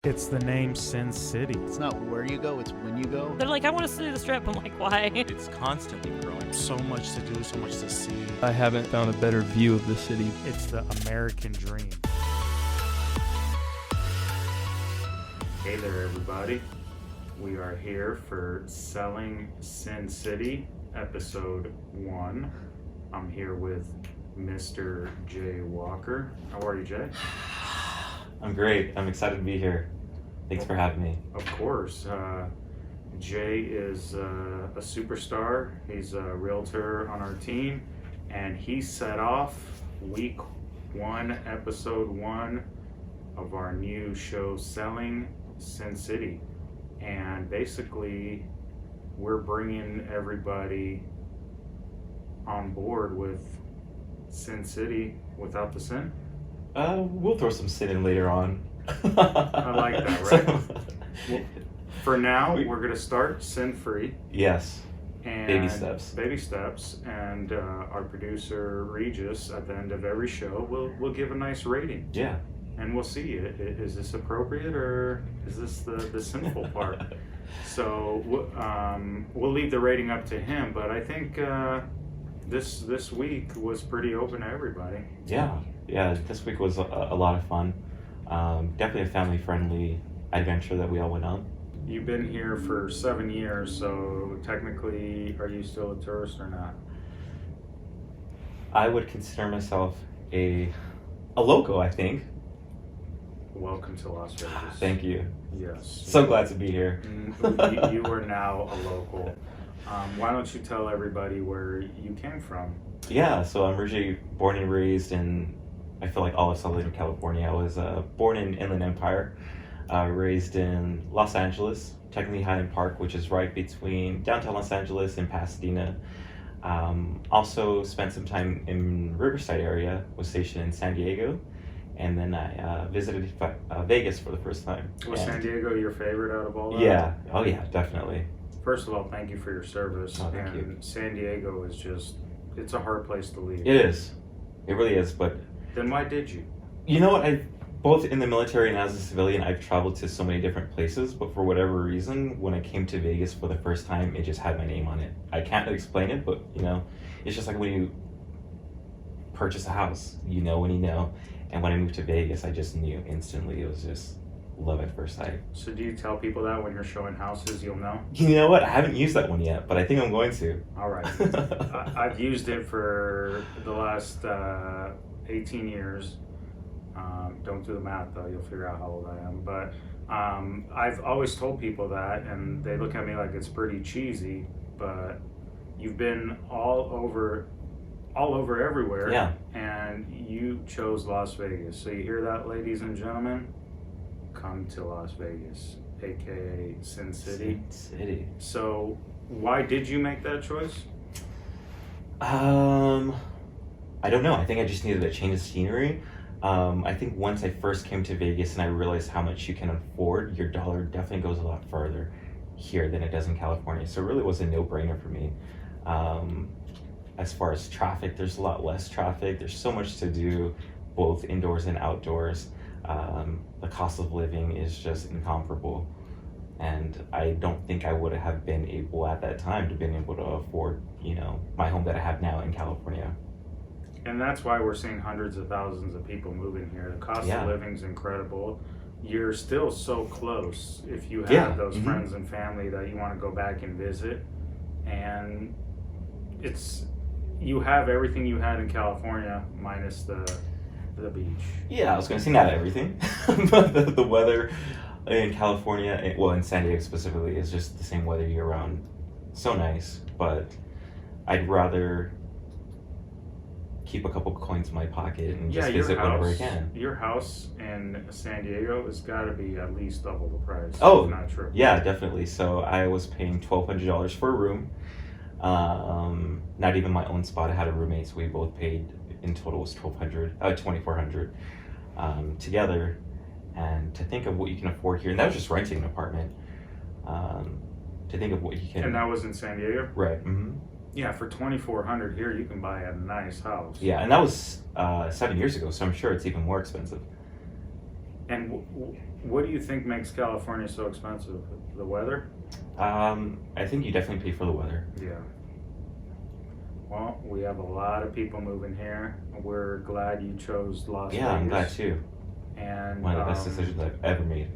It's the name Sin City. It's not where you go, it's when you go. They're like, I want to see the Strip. I'm like, why? It's constantly growing. So much to do, so much to see. I haven't found a better view of the city. It's the American dream. Hey there, everybody. We are here for Selling Sin City, episode 1. I'm here with Mr. Jay Walker. How are you, Jay? I'm great. I'm excited to be here. Thanks for having me. Of course. Jay is a superstar. He's a realtor on our team, and he set off week 1, episode 1 of our new show, Selling Sin City. And basically, we're bringing everybody on board with Sin City without the sin. We'll throw some sin in later on. I like that, right? Well, for now, we're going to start sin-free. Yes. And Baby steps. Baby steps. And our producer, Regis, at the end of every show, will give a nice rating. Yeah. And we'll see, is this appropriate or is this the sinful part? So we'll leave the rating up to him, but I think this week was pretty open to everybody. Yeah, this week was a lot of fun. Definitely a family-friendly adventure that we all went on. You've been here for 7 years, so technically, are you still a tourist or not? I would consider myself a local, I think. Welcome to Las Vegas. Thank you. Yes. So glad to be here. You are now a local. Why don't you tell everybody where you came from? Yeah, so I'm originally born and raised in, I feel like all of Southern California. I was born in Inland Empire, raised in Los Angeles, technically Highland Park, which is right between downtown Los Angeles and Pasadena. Also spent some time in Riverside area, was stationed in San Diego, and then I visited Vegas for the first time. Was San Diego your favorite out of all that? Yeah, oh yeah, definitely. First of all, thank you for your service. Oh, thank you. San Diego is just, it's a hard place to leave. It is. It really is, but... Then why did you? You know what, both in the military and as a civilian, I've traveled to so many different places, but for whatever reason, when I came to Vegas for the first time, it just had my name on it. I can't explain it, but, you know, it's just like when you purchase a house, you know when you know. And when I moved to Vegas, I just knew instantly. It was just love at first sight. So do you tell people that when you're showing houses, you'll know? You know what? I haven't used that one yet, but I think I'm going to. All right. I've used it for the last 18 years. Don't do the math, though. You'll figure out how old I am. But I've always told people that, and they look at me like it's pretty cheesy, but you've been all over everywhere. Yeah. And you chose Las Vegas. So you hear that, ladies and gentlemen? Come to Las Vegas, aka Sin City. Sin City. So why did you make that choice? I don't know. I think I just needed a change of scenery. I think once I first came to Vegas and I realized how much you can afford, your dollar definitely goes a lot further here than it does in California. So it really was a no-brainer for me. As far as traffic, there's a lot less traffic. There's so much to do, both indoors and outdoors. The cost of living is just incomparable. And I don't think I would have been able at that time to been able to afford, you know, my home that I have now in California. And that's why we're seeing hundreds of thousands of people moving here. The cost of living is incredible. You're still so close if you have those friends and family that you want to go back and visit. And you have everything you had in California minus the beach. Yeah, I was going to say not everything, but the weather in California, well, in San Diego specifically, is just the same weather year-round. So nice, but I'd rather keep a couple coins in my pocket and just visit whenever I can. Your house in San Diego has got to be at least double the price. Oh, if not triple. Yeah, definitely. So I was paying $1,200 for a room. Not even my own spot. I had a roommate, so we both paid, in total was $2,400 together. And to think of what you can afford here, and that was just renting an apartment. To think of what you can. And that was in San Diego? Right. Mm-hmm. Yeah, for $2,400 here, you can buy a nice house. Yeah, and that was 7 years ago, so I'm sure it's even more expensive. And what do you think makes California so expensive? The weather? I think you definitely pay for the weather. Yeah. Well, we have a lot of people moving here. We're glad you chose Las Vegas. Yeah, I'm glad too. And One of the best decisions I've ever made.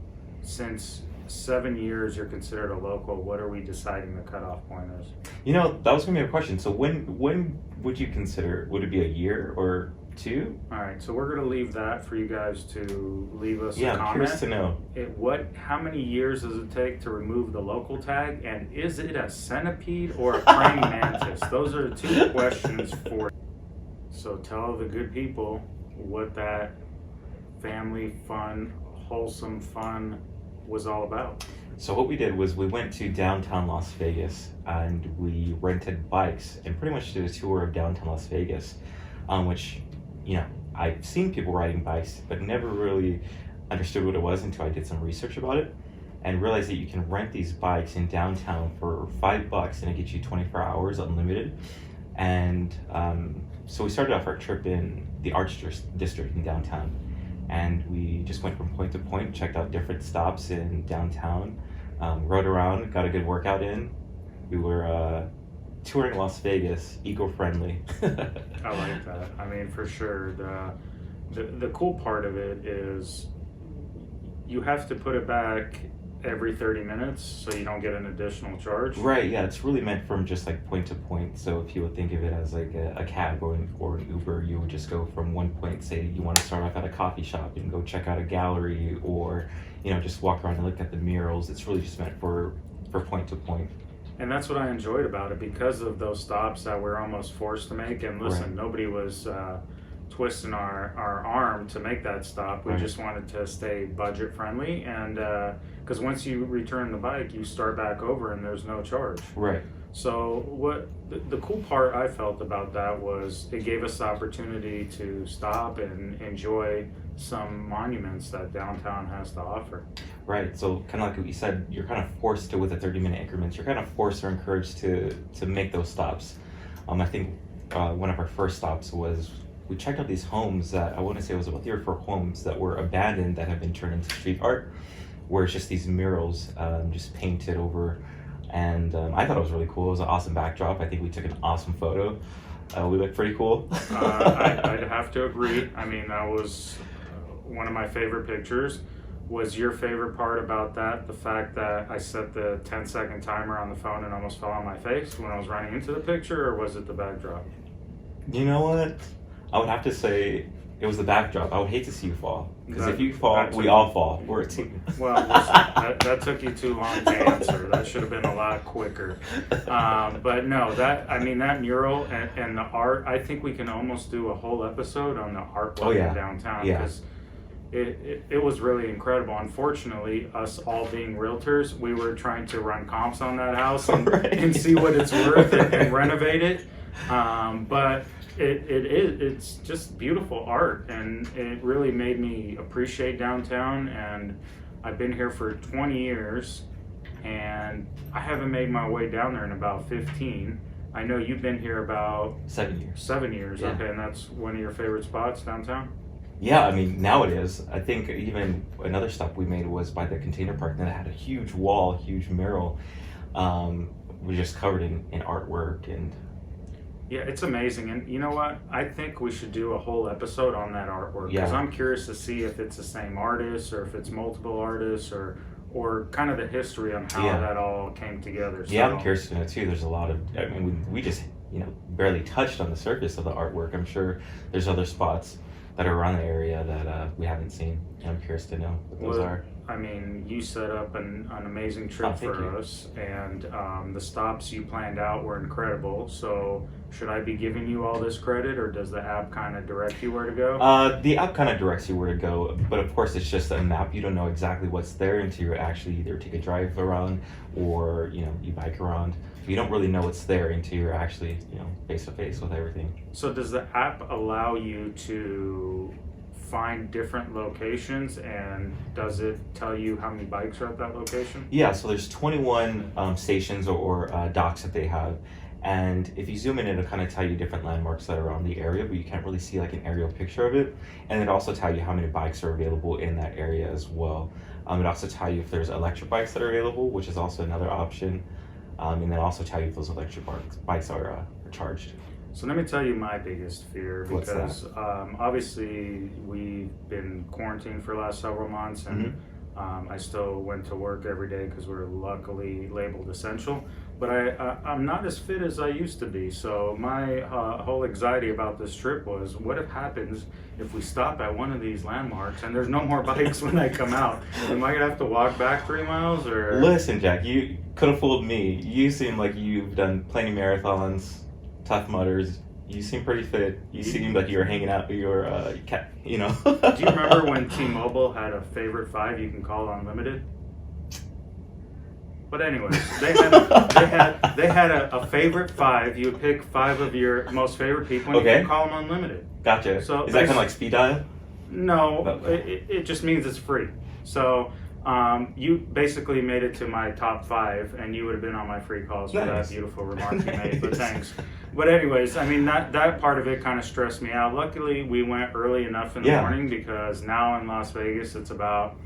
since 7 years you're considered a local, what are we deciding the cutoff point is? You know, that was gonna be a question. So when would you consider? Would it be a year or two? All right, so we're gonna leave that for you guys to leave us Yeah, a I'm comment. curious to know. How many years does it take to remove the local tag, and is it a centipede or a praying mantis? Those are the two questions for. So tell the good people what that family fun, wholesome fun was all about. So what we did was we went to downtown Las Vegas and we rented bikes and pretty much did a tour of downtown Las Vegas, which, you know, I've seen people riding bikes, but never really understood what it was until I did some research about it and realized that you can rent these bikes in downtown for $5 and it gets you 24 hours unlimited. And so we started off our trip in the Arts District in downtown. And we just went from point to point, checked out different stops in downtown, rode around, got a good workout in. We were touring Las Vegas, eco-friendly. I like that. I mean, for sure. The cool part of it is you have to put it back every 30 minutes so you don't get an additional charge. Right, yeah, it's really meant from just like point to point. So if you would think of it as like a cab or an Uber, you would just go from one point, say you want to start off at a coffee shop and go check out a gallery or, you know, just walk around and look at the murals. It's really just meant for point to point. And that's what I enjoyed about it because of those stops that we're almost forced to make. And listen, Right. nobody was twisting our arm to make that stop. We Right. just wanted to stay budget friendly. And because once you return the bike, you start back over and there's no charge. Right. So what the cool part I felt about that was it gave us the opportunity to stop and enjoy some monuments that downtown has to offer. Right. So kind of like what you said, you're kind of forced to, with the 30-minute increments, you're kind of forced or encouraged to make those stops. I think one of our first stops was we checked out these homes that I want to say it was about 3 or 4 homes that were abandoned that have been turned into street art, where it's just these murals just painted over. And I thought it was really cool. It was an awesome backdrop. I think we took an awesome photo. We looked pretty cool. I'd have to agree. I mean, that was one of my favorite pictures. Was your favorite part about that the fact that I set the 10-second timer on the phone and almost fell on my face when I was running into the picture, or was it the backdrop? You know what? I would have to say it was the backdrop. I would hate to see you fall. Because if you fall, we all fall. We're a team. Well, listen, that took you too long to answer. That should have been a lot quicker. But no, that mural and the art, I think we can almost do a whole episode on the artwork in downtown. Yeah. Because it was really incredible. Unfortunately, us all being realtors, we were trying to run comps on that house and, Right. and see what it's worth and renovate it. But it's just beautiful art, and it really made me appreciate downtown. And I've been here for 20 years, and I haven't made my way down there in about 15. I know you've been here about 7 years. 7 years. Yeah. Okay, and that's one of your favorite spots downtown? Yeah, I mean, now it is. I think even another stop we made was by the container park, and it had a huge wall, huge mural. We just covered in artwork and. Yeah, it's amazing. And you know what? I think we should do a whole episode on that artwork, because Yeah. I'm curious to see if it's the same artist or if it's multiple artists or kind of the history on how Yeah. that all came together. Yeah, So- I'm curious to know too. There's a lot of. I mean, we just barely touched on the surface of the artwork. I'm sure there's other spots that are around the area that we haven't seen. And I'm curious to know what those Well, are. I mean, you set up an amazing trip thank for you. us, and the stops you planned out were incredible. So, should I be giving you all this credit, or does the app kind of direct you where to go? The app kind of directs you where to go, but of course it's just a map. You don't know exactly what's there until you actually either take a drive around or you bike around. You don't really know what's there until you're actually face to face with everything. So, does the app allow you to find different locations, and does it tell you how many bikes are at that location? Yeah, so there's 21 stations or docks that they have, And if you zoom in, it'll kind of tell you different landmarks that are around the area, but you can't really see like an aerial picture of it. And it also tell you how many bikes are available in that area as well. It also tell you if there's electric bikes that are available, which is also another option. And then also tell you if those electric bikes are charged. So let me tell you my biggest fear, What's because obviously we've been quarantined for the last several months, and I still went to work every day because we're luckily labeled essential. But I'm not as fit as I used to be. So my whole anxiety about this trip was, what if happens if we stop at one of these landmarks and there's no more bikes when I come out? Am I gonna have to walk back 3 miles, or? Listen, Jack, you could have fooled me. You seem like you've done plenty marathons, Tough Mudders. You seem pretty fit. You seem like you were hanging out with your cat, Do you remember when T-Mobile had a favorite 5 you can call unlimited? But anyways, they had a favorite 5. You would pick 5 of your most favorite people, and you can call them unlimited. Gotcha. So is that kind of like speed dial? No, it just means it's free. So you basically made it to my top 5, and you would have been on my free calls for that beautiful remark you made. But thanks. But anyways, I mean, that part of it kind of stressed me out. Luckily, we went early enough in the morning, because now in Las Vegas it's about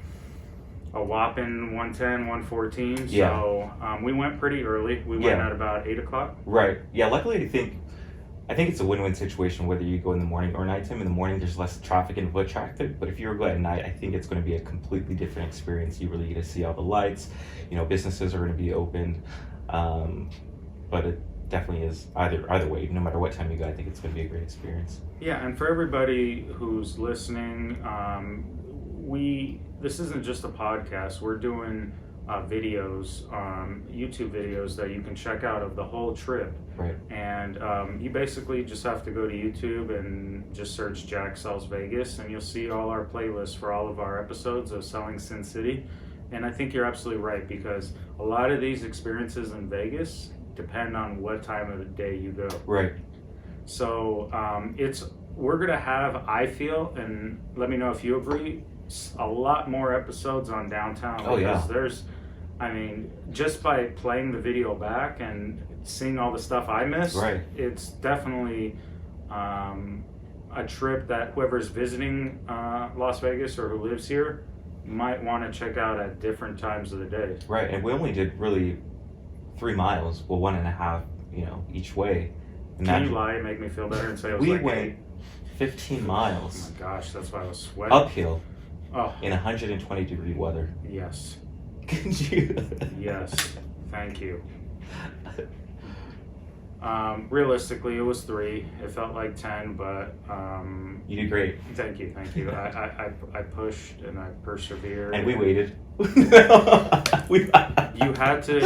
a whopping 110, 114. Yeah. So we went pretty early. We went at about 8 o'clock. Right. Yeah. Luckily, I think it's a win-win situation whether you go in the morning or nighttime. In the morning, there's less traffic and foot traffic, but if you were going at night, I think it's going to be a completely different experience. You really get to see all the lights. Businesses are going to be opened, but it definitely is either way. No matter what time you go, I think it's going to be a great experience. Yeah, and for everybody who's listening, this isn't just a podcast. We're doing videos, YouTube videos that you can check out of the whole trip. Right. And you basically just have to go to YouTube and just search Jack Sells Vegas, and you'll see all our playlists for all of our episodes of Selling Sin City. And I think you're absolutely right, because a lot of these experiences in Vegas depend on what time of the day you go. Right. So we're gonna have, I feel, and let me know if you agree, a lot more episodes on downtown. Oh, yeah. Because there's, just by playing the video back and seeing all the stuff I missed, right, it's definitely a trip that whoever's visiting Las Vegas or who lives here might want to check out at different times of the day. Right, and we only did really 3 miles, well, 1.5, each way. Can you lie and make me feel better and say it was we like went 8? 15 miles. Oh my gosh, that's why I was sweating. Uphill. Oh. In 120-degree weather. Yes. Could you? Yes. Thank you. Realistically, it was 3. It felt like 10, but you did great. Thank you. I pushed and I persevered. And we waited. You had to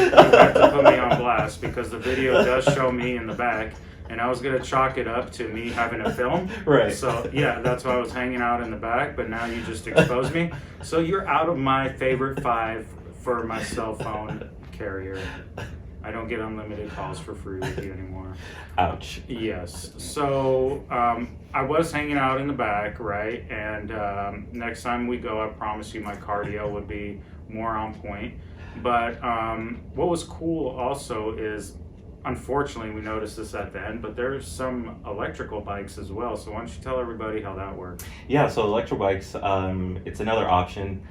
put me on blast, because the video does show me in the back, and I was gonna chalk it up to me having a film. Right. So yeah, that's why I was hanging out in the back. But now you just exposed me. So you're out of my favorite 5 for my cell phone carrier. I don't get unlimited calls for free with you anymore. Ouch. Yes. So I was hanging out in the back, right? And next time we go, I promise you my cardio would be more on point. But what was cool also is, unfortunately, we noticed this at the end, but there's some electrical bikes as well. So why don't you tell everybody how that works? Yeah, so electric bikes, it's another option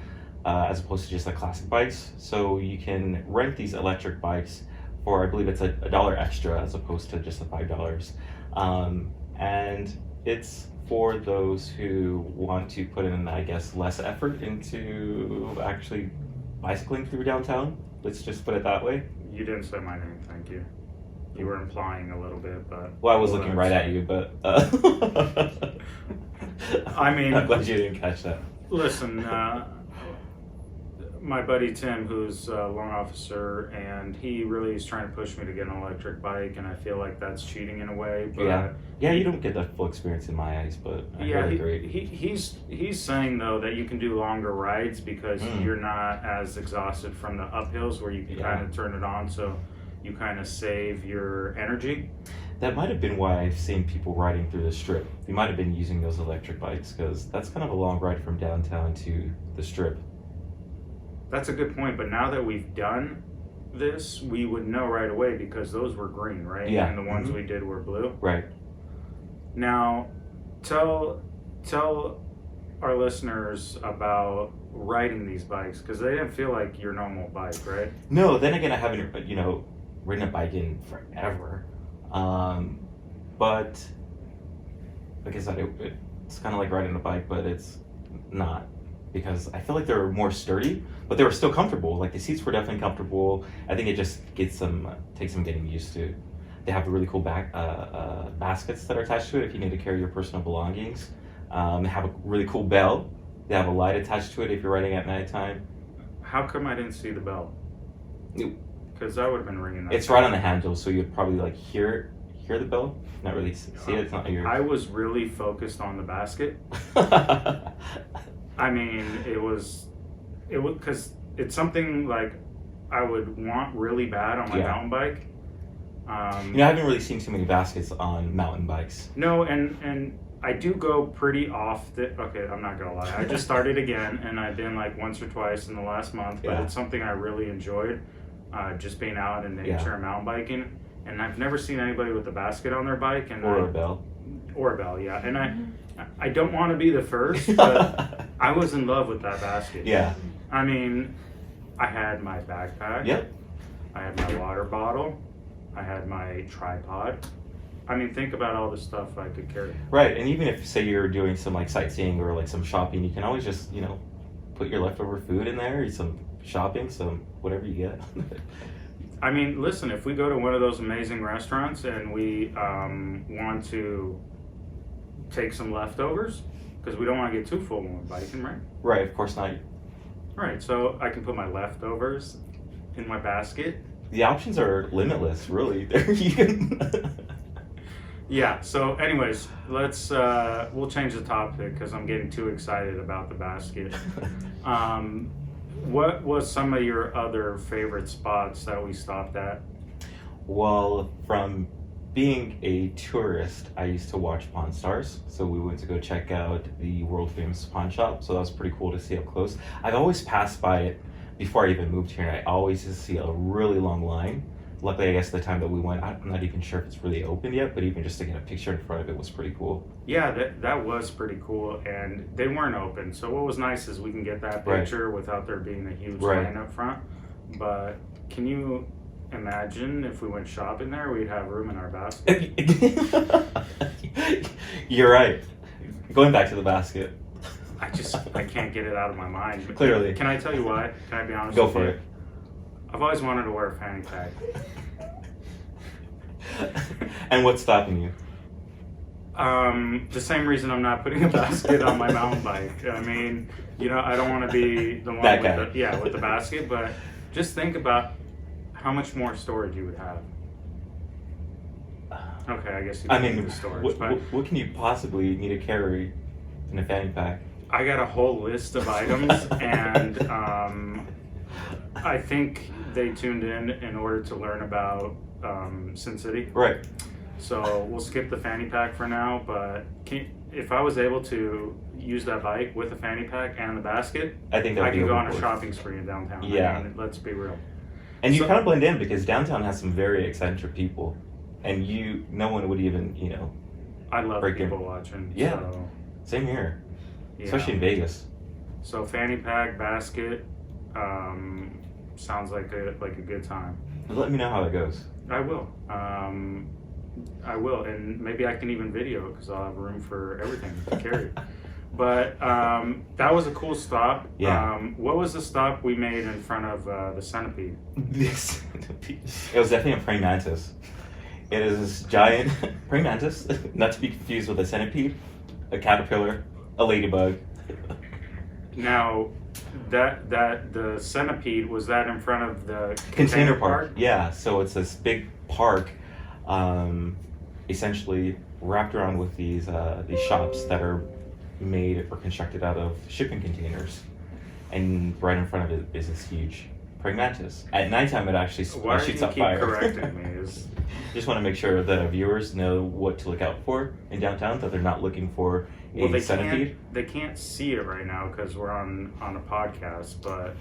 as opposed to just the classic bikes. So you can rent these electric bikes for, I believe it's $1 extra as opposed to just the $5. And it's for those who want to put in, I guess, less effort into actually bicycling through downtown. Let's just put it that way. You didn't say my name, thank you. You were implying a little bit, but... Well, I was looking right at you, but... I'm glad you didn't catch that. Listen, my buddy Tim, who's a loan officer, and he really is trying to push me to get an electric bike, and I feel like that's cheating in a way. But yeah, you don't get that full experience in my eyes, but I agree. He's saying though that you can do longer rides because you're not as exhausted from the uphills, where you can kind of turn it on, so you kind of save your energy. That might have been why I've seen people riding through the Strip. They might have been using those electric bikes, because that's kind of a long ride from downtown to the Strip. That's a good point, but now that we've done this, we would know right away because those were green, right? Yeah. And the ones Mhm. we did were blue. Right. Now, tell our listeners about riding these bikes because they didn't feel like your normal bike, right? No, then again, I haven't, ridden a bike in forever. But like I said, it's kind of like riding a bike, but it's not, because I feel like they're more sturdy, but they were still comfortable. Like the seats were definitely comfortable. I think it just takes some getting used to. They have really cool baskets that are attached to it if you need to carry your personal belongings. They have a really cool bell. They have a light attached to it if you're riding at nighttime. How come I didn't see the bell? It- Because I would have been ringing that. It's right on the handle, so you'd probably like hear the bell. Not really see it. It's not your. I was really focused on the basket. I mean, it was because it's something like I would want really bad on my Yeah. mountain bike. I haven't really seen too many baskets on mountain bikes. No, and I do go pretty off okay, I'm not gonna lie. I just started again, and I've been like once or twice in the last month, but Yeah. it's something I really enjoyed, just being out in nature Yeah. and mountain biking. And I've never seen anybody with a basket on their bike, and Or a bell. or a bell, yeah. And I don't want to be the first, but I was in love with that basket. Yeah. I mean, I had my backpack. Yep. I had my water bottle. I had my tripod. I mean, think about all the stuff I could carry. Right, and even if say you're doing some like sightseeing or like some shopping, you can always just put your leftover food in there, some shopping, some whatever you get. I mean, listen, if we go to one of those amazing restaurants and we want to take some leftovers, because we don't want to get too full when we're biking, right? Right, of course not. Right, so I can put my leftovers in my basket. The options are limitless, really. You can. Yeah, so anyways, we'll change the topic because I'm getting too excited about the basket. What was some of your other favorite spots that we stopped at? Well, from being a tourist, I used to watch Pawn Stars, so we went to go check out the world famous pawn shop. So that was pretty cool to see up close. I've always passed by it before I even moved here, and I always just see a really long line. Luckily, I guess the time that we went, I'm not even sure if it's really open yet, but even just to get a picture in front of it was pretty cool. Yeah, that was pretty cool, and they weren't open. So what was nice is we can get that Right. picture without there being a huge Right. line up front. But can you imagine if we went shopping there, we'd have room in our basket? You're right. Going back to the basket. I can't get it out of my mind. Clearly. Can I tell you why? Can I be honest Go with for you? it. I've always wanted to wear a fanny pack. And what's stopping you? The same reason I'm not putting a basket on my mountain bike. I mean, I don't want to be the one That with guy. with the basket, but just think about how much more storage you would have. Okay, I guess you I don't need mean, the storage, what, but what can you possibly need to carry in a fanny pack? I got a whole list of items, and I think they tuned in order to learn about Sin City. Right. So we'll skip the fanny pack for now, but if I was able to use that bike with a fanny pack and the basket, I think that would I be could go on a overboard. shopping spree in downtown. Yeah. I mean, let's be real. And you So- kind of blend in because downtown has some very eccentric people, and no one would even I love Break in. people watching. Yeah. So, same here, yeah. especially in Vegas. So fanny pack, basket, sounds like a good time. Let me know how that goes. I will. I will, and maybe I can even video it because I'll have room for everything to carry. But that was a cool stop. Yeah. What was the stop we made in front of the Centipede? It was definitely a praying mantis. It is this giant praying mantis, not to be confused with a centipede, a caterpillar, a ladybug. Now, that the Centipede, was that in front of the Container park. Yeah, so it's this big park, essentially wrapped around with these shops that are made or constructed out of shipping containers, and right in front of it is this huge praying mantis. At nighttime, it actually Why do you shoots up keep fire. correcting me? Just want to make sure that our viewers know what to look out for in downtown, that they're not looking for a Well, centipede. they can't see it right now because we're on a podcast. But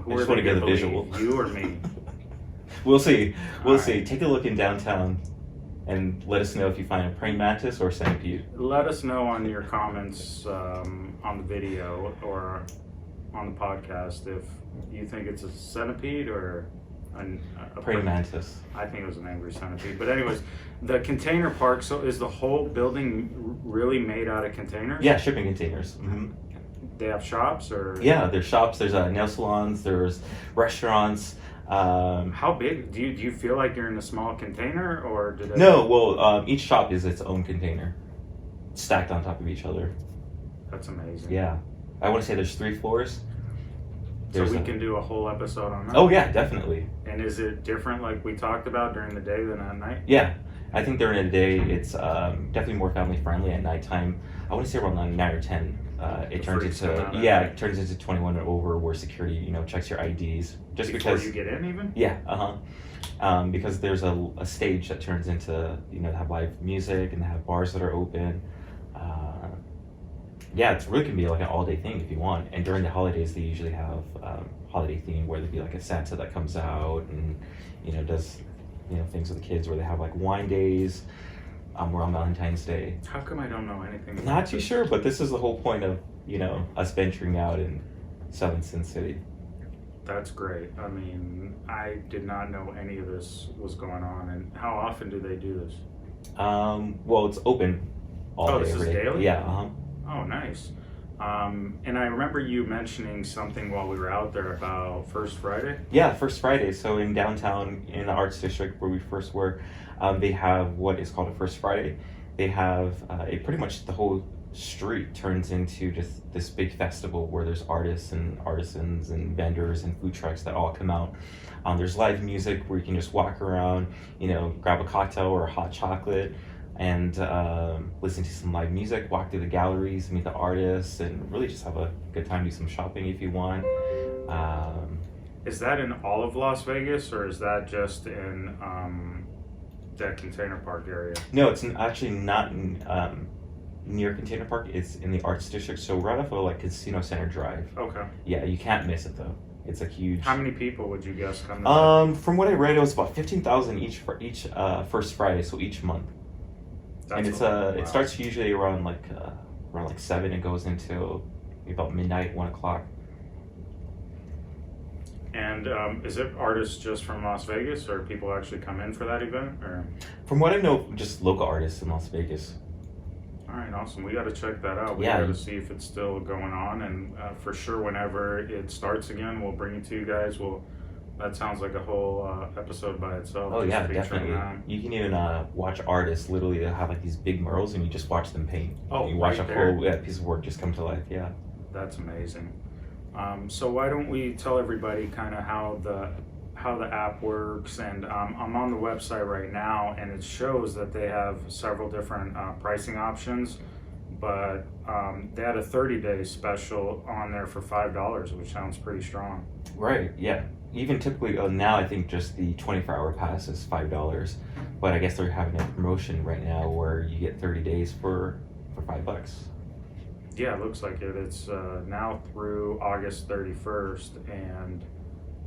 who I just are wanna they get gonna the believe, visual. you or me? We'll see. We'll All see. right. Take a look in downtown and let us know if you find a praying mantis or centipede. Let us know on your comments on the video or on the podcast if you think it's a centipede or a Praying mantis. I think it was an angry centipede. But anyways, the container park, so is the whole building really made out of containers? Yeah, shipping containers. Hmm. They have shops or? Yeah, there's shops, there's nail salons, there's restaurants. How big? Do you feel like you're in a small container or do they? No, well, each shop is its own container, stacked on top of each other. That's amazing. Yeah, I want to say there's 3 floors. So we a- can do a whole episode on that. Oh yeah, definitely. And is it different like we talked about during the day than at night? Yeah, I think during the day it's definitely more family friendly. At nighttime, I want to say around 9 or 10. It The turns freaks into come out at yeah, night. it turns into 21 and over, where security checks your IDs just Before because you get in even? yeah, because there's a stage that turns into they have live music and they have bars that are open. Yeah, it's really can be like an all day thing if you want. And during the holidays, they usually have holiday theme where there'd be like a Santa that comes out and does things with the kids, where they have like wine days. We're on Valentine's Day. How come I don't know anything? about Not too this? sure, but this is the whole point of us venturing out in Southern Sin City. That's great. I mean, I did not know any of this was going on. And how often do they do this? Well, it's open all Oh, day, this is every day. daily? Yeah. Oh, nice. And I remember you mentioning something while we were out there about First Friday. Yeah, First Friday. So in downtown, in the Arts District where we first were, they have what is called a First Friday. They have pretty much the whole street turns into just this big festival where there's artists and artisans and vendors and food trucks that all come out. There's live music where you can just walk around, grab a cocktail or a hot chocolate and listen to some live music, walk through the galleries, meet the artists, and really just have a good time, do some shopping if you want. Is that in all of Las Vegas or is that just in that container park area? No, it's actually not in, near Container Park. It's in the Arts District, so right off of like Casino Center Drive. Okay. Yeah, you can't miss it though. It's a huge. How many people would you guess come to that? From what I read, it was about 15,000 each for each First Friday, so each month. And it's wow. it starts usually around like 7 and goes until about midnight, 1 o'clock. And is it artists just from Las Vegas or people actually come in for that event? Or From what I know, just local artists in Las Vegas. all right, awesome. We got to check that out. We Yeah. got to see if it's still going on, and for sure, whenever it starts again, we'll bring it to you guys. That sounds like a whole episode by itself. Oh just yeah, featuring definitely. that. You can even watch artists literally have like these big murals, and you just watch them paint. Oh, you watch right a there. whole piece of work just come to life. Yeah. That's amazing. So why don't we tell everybody kind of how the app works? And I'm on the website right now, and it shows that they have several different pricing options. But they had a 30-day special on there for $5, which sounds pretty strong. Right. Yeah. Even typically now, I think just the 24-hour pass is $5, but I guess they're having a promotion right now where you get 30 days for $5. Yeah, it looks like it. It's now through August 31st, and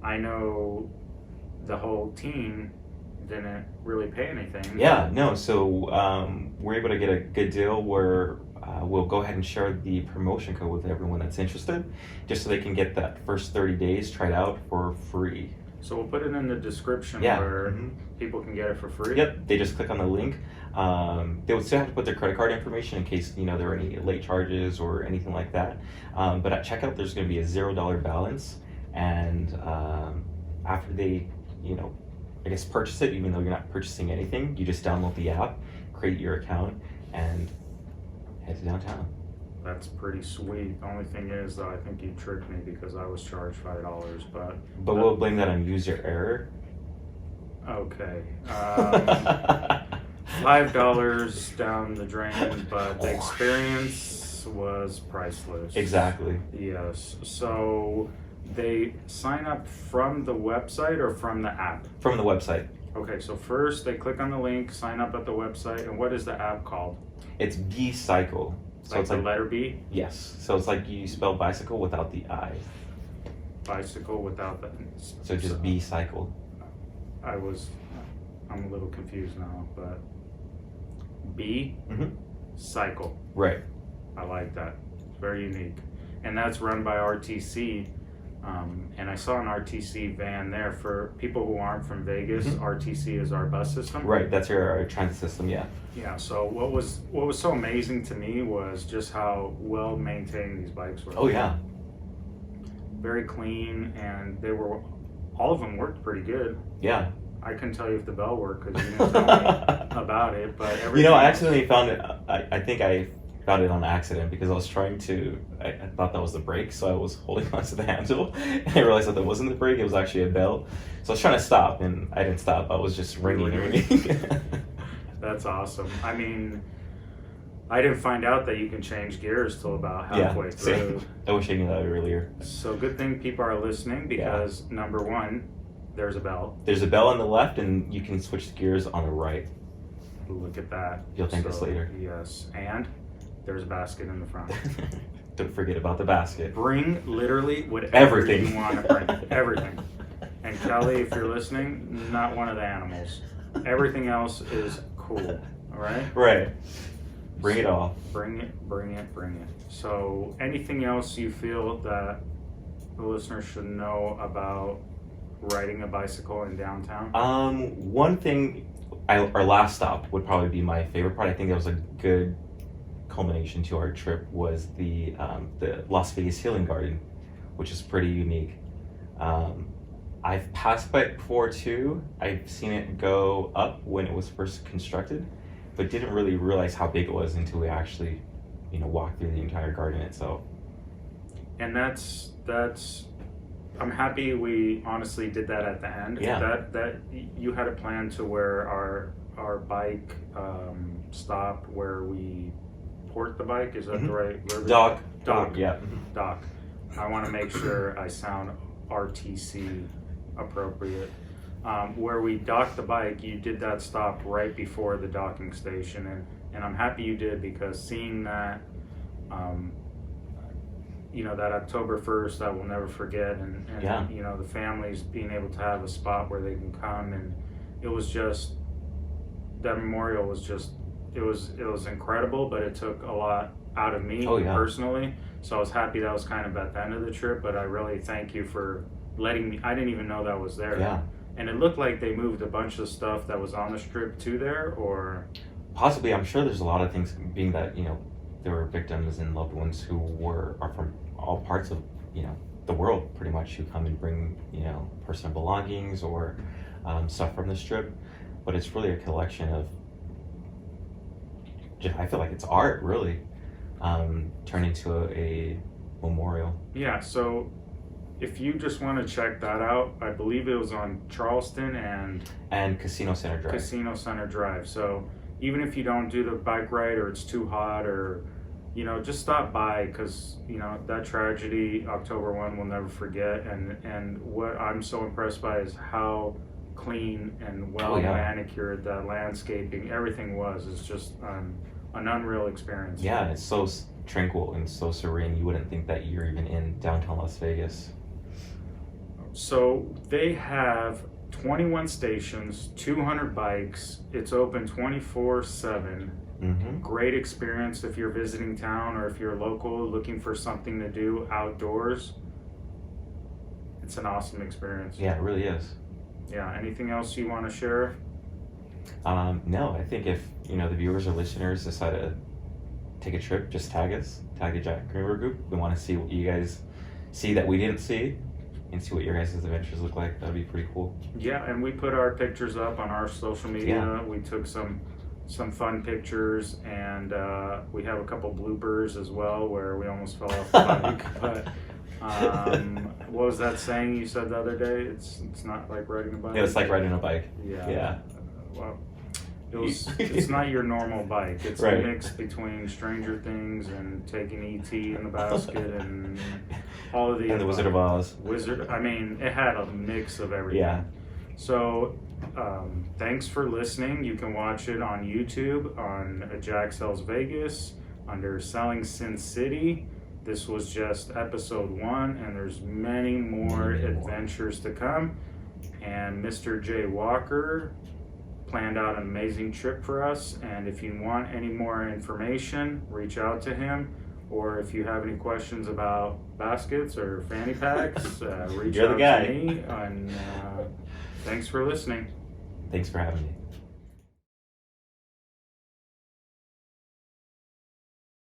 I know the whole team didn't really pay anything. Yeah. No. So we're able to get a good deal where we'll go ahead and share the promotion code with everyone that's interested, just so they can get that first 30 days tried out for free. So we'll put it in the description Yeah. where Mhm. people can get it for free. Yep, they just click on the link. They would still have to put their credit card information in case there are any late charges or anything like that. But at checkout, there's going to be a $0 balance, and after they, I guess purchase it, even though you're not purchasing anything, you just download the app, create your account, and head to downtown. That's pretty sweet. The only thing is, though, I think you tricked me because I was charged $5, but But we'll blame that on user error. okay. $5 down the drain, but the experience was priceless. Exactly. Yes. So they sign up from the website or from the app? From the website. Okay, so first they click on the link, sign up at the website, and what is the app called? It's B-Cycle. So Like it's the like, letter B? yes. So it's like you spell bicycle without the I. Bicycle without the... So just B-Cycle. I'm a little confused now, but B, Mhm. Cycle. Right. I like that. It's very unique. And that's run by RTC. And I saw an RTC van there. For people who aren't from Vegas, Mhm. RTC is our bus system. Right. That's our transit system. Yeah. Yeah, so what was so amazing to me was just how well maintained these bikes were. Oh yeah. Very clean, and all of them worked pretty good. Yeah. I couldn't tell you if the bell worked because you didn't tell me about it, but everything. You know, I accidentally found it. I think I found it on accident because I was trying to. I thought that was the brake, so I was holding onto the handle, and I realized that wasn't the brake. It was actually a bell. So I was trying to stop, and I didn't stop. I was just ringing and ringing. That's awesome. I mean, I didn't find out that you can change gears till about halfway through. Same. I wish I knew that earlier. So good thing people are listening because number one, there's a bell. There's a bell on the left, and you can switch the gears on the right. Look at that. You'll thank us later. Yes, and there's a basket in the front. Don't forget about the basket. Bring literally whatever Everything. you want to bring. Everything. And Kelly, if you're listening, not one of the animals. Everything else is cool. All right? Right. Bring it all. Bring it, bring it, bring it. So, anything else you feel that the listeners should know about riding a bicycle in downtown? One thing, our last stop would probably be my favorite part. I think that was a good culmination to our trip was the Las Vegas Healing Garden, which is pretty unique. I've passed by it before too. I've seen it go up when it was first constructed, but didn't really realize how big it was until we actually, walked through the entire garden itself. And that's I'm happy we honestly did that at the end. Yeah. That you had a plan to where our bike stop where we port the bike. Is that the right verbiage? Dock. Yeah. Mhm. Dock. I want to make sure I sound RTC appropriate. Where we docked the bike, you did that stop right before the docking station, and I'm happy you did because seeing that, that October 1st, I will never forget, and Yeah. The families being able to have a spot where they can come, and it was just, that memorial was just, it was incredible, but it took a lot out of me personally, so I was happy that was kind of at the end of the trip, but I really thank you for letting me, I didn't even know that was there. Yeah. And it looked like they moved a bunch of stuff that was on the strip to there, or Possibly, I'm sure there's a lot of things, being that there were victims and loved ones who are from all parts of the world, pretty much, who come and bring personal belongings or stuff from the strip. But it's really a collection of, I feel like it's art, really, turned into a memorial. Yeah. So if you just want to check that out, I believe it was on Charleston And Casino Center Drive. Casino Center Drive. So even if you don't do the bike ride or it's too hot or, just stop by because, that tragedy, October 1, we'll never forget. And what I'm so impressed by is how clean and well manicured that landscaping, everything was. It's just an unreal experience. Yeah, it's so tranquil and so serene. You wouldn't think that you're even in downtown Las Vegas. So they have 21 stations, 200 bikes. It's open 24/7. Mm-hmm. Great experience if you're visiting town or if you're local looking for something to do outdoors. It's an awesome experience. Yeah, it really is. Yeah. Anything else you want to share? No, I think if the viewers or listeners decide to take a trip, just tag us, tag the Jack Kramer group. We want to see what you guys see that we didn't see, and see what your guys' adventures look like. That'd be pretty cool. Yeah, and we put our pictures up on our social media. Yeah. We took some fun pictures, and we have a couple bloopers as well where we almost fell off the bike. But what was that saying you said the other day? It's not like riding a bike. Yeah, it's like riding a bike. Yeah. Well, it's not your normal bike. It's Right. a mix between Stranger Things and taking E.T. in the basket and all of the And the Wizard of Oz. It had a mix of everything. Yeah. So, thanks for listening. You can watch it on YouTube on Jack Sells Vegas under Selling Sin City. This was just episode 1, and there's many more adventures to come. And Mr. Jay Walker planned out an amazing trip for us. And if you want any more information, reach out to him. Or if you have any questions about baskets or fanny packs, reach You're the out guy. to me. And thanks for listening. Thanks for having me.